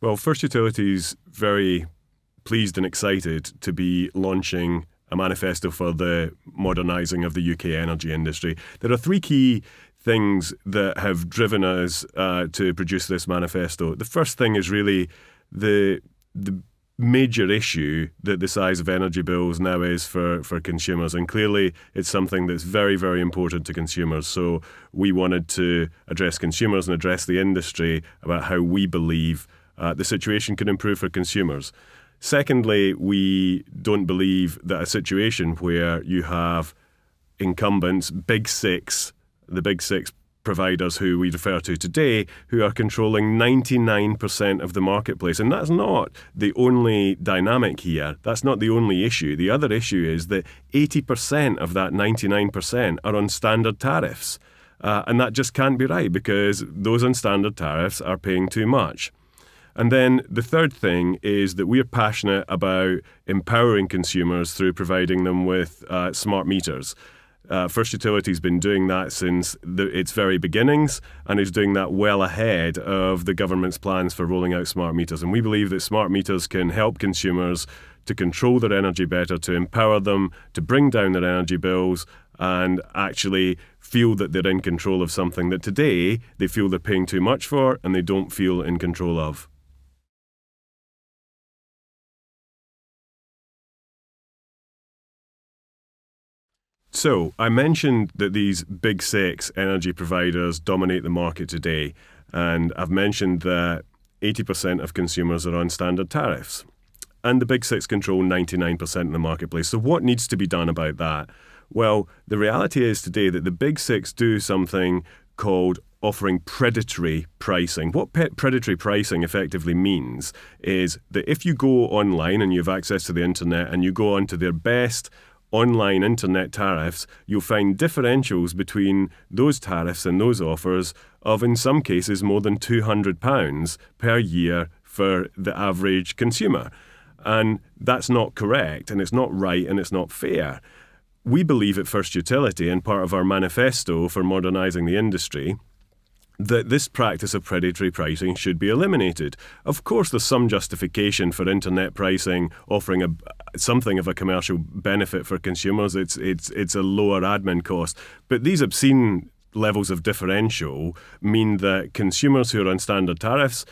Well, First Utility is very pleased and excited to be launching a manifesto for the modernising of the UK energy industry. There are three key things that have driven us to produce this manifesto. The first thing is really the major issue that the size of energy bills now is for consumers. And clearly, it's something that's very, very important to consumers. So we wanted to address consumers and address the industry about how we believe the situation can improve for consumers. Secondly, we don't believe that a situation where you have incumbents, the big six providers who we refer to today, who are controlling 99% of the marketplace. And that's not the only dynamic here. That's not the only issue. The other issue is that 80% of that 99% are on standard tariffs. And that just can't be right, because those on standard tariffs are paying too much. And then the third thing is that we're passionate about empowering consumers through providing them with smart meters. First Utility has been doing that since its very beginnings, and is doing that well ahead of the government's plans for rolling out smart meters. And we believe that smart meters can help consumers to control their energy better, to empower them, to bring down their energy bills, and actually feel that they're in control of something that today they feel they're paying too much for and they don't feel in control of. So I mentioned that these big six energy providers dominate the market today, and I've mentioned that 80% of consumers are on standard tariffs, and the big six control 99% of the marketplace. So what needs to be done about that? Well, the reality is today that the big six do something called offering predatory pricing. What predatory pricing effectively means is that if you go online and you have access to the internet and you go onto their best online internet tariffs, you'll find differentials between those tariffs and those offers of, in some cases, more than £200 per year for the average consumer. And that's not correct, and it's not right, and it's not fair. We believe at First Utility, and part of our manifesto for modernising the industry, that this practice of predatory pricing should be eliminated. Of course, there's some justification for internet pricing offering something of a commercial benefit for consumers. It's a lower admin cost. But these obscene levels of differential mean that consumers who are on standard tariffs,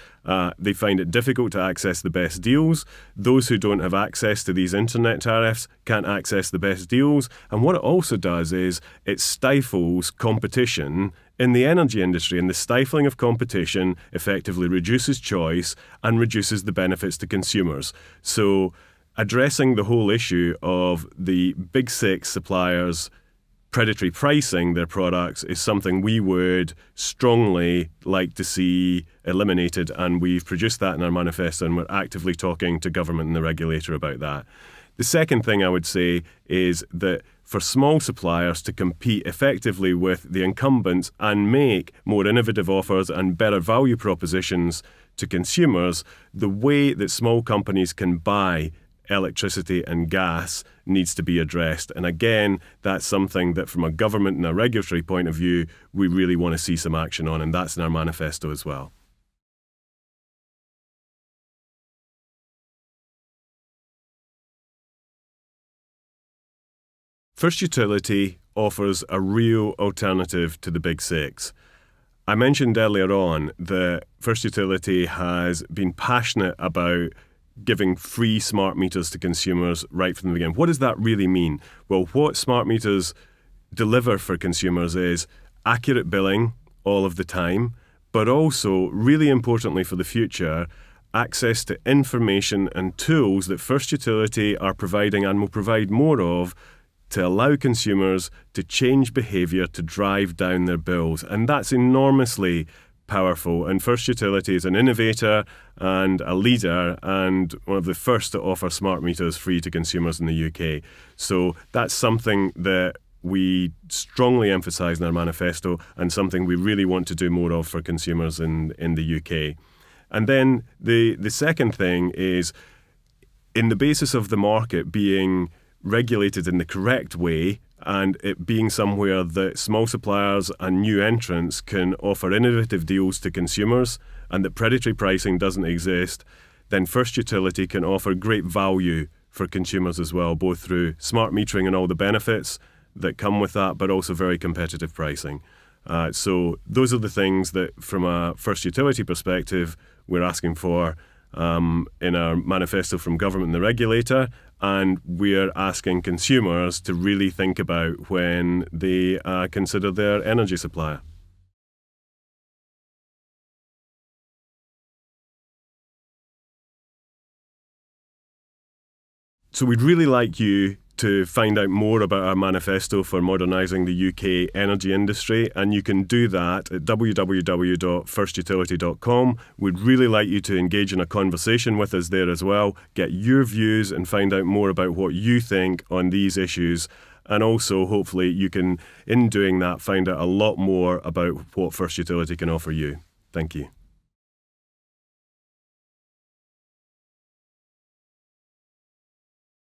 they find it difficult to access the best deals. Those who don't have access to these internet tariffs can't access the best deals. And what it also does is it stifles competition in the energy industry, and the stifling of competition effectively reduces choice and reduces the benefits to consumers. So addressing the whole issue of the big six suppliers predatory pricing their products is something we would strongly like to see eliminated, and we've produced that in our manifesto, and we're actively talking to government and the regulator about that. The second thing I would say is that for small suppliers to compete effectively with the incumbents and make more innovative offers and better value propositions to consumers, the way that small companies can buy electricity and gas needs to be addressed. And again, that's something that from a government and a regulatory point of view, we really want to see some action on, and that's in our manifesto as well. First Utility offers a real alternative to the big six. I mentioned earlier on that First Utility has been passionate about giving free smart meters to consumers right from the beginning. What does that really mean? Well, what smart meters deliver for consumers is accurate billing all of the time, but also, really importantly for the future, access to information and tools that First Utility are providing and will provide more of to allow consumers to change behaviour to drive down their bills. And that's enormously powerful. And First Utility is an innovator and a leader and one of the first to offer smart meters free to consumers in the UK. So that's something that we strongly emphasise in our manifesto and something we really want to do more of for consumers in the UK. And then the second thing is, in the basis of the market being regulated in the correct way and it being somewhere that small suppliers and new entrants can offer innovative deals to consumers and that predatory pricing doesn't exist, then First Utility can offer great value for consumers as well, both through smart metering and all the benefits that come with that, but also very competitive pricing. So those are the things that, from a First Utility perspective, we're asking for in our manifesto from government and the regulator, and we're asking consumers to really think about when they consider their energy supplier. So we'd really like you to find out more about our manifesto for modernising the UK energy industry, and you can do that at www.firstutility.com. We'd really like you to engage in a conversation with us there as well, get your views and find out more about what you think on these issues. And also, hopefully, you can, in doing that, find out a lot more about what First Utility can offer you. Thank you.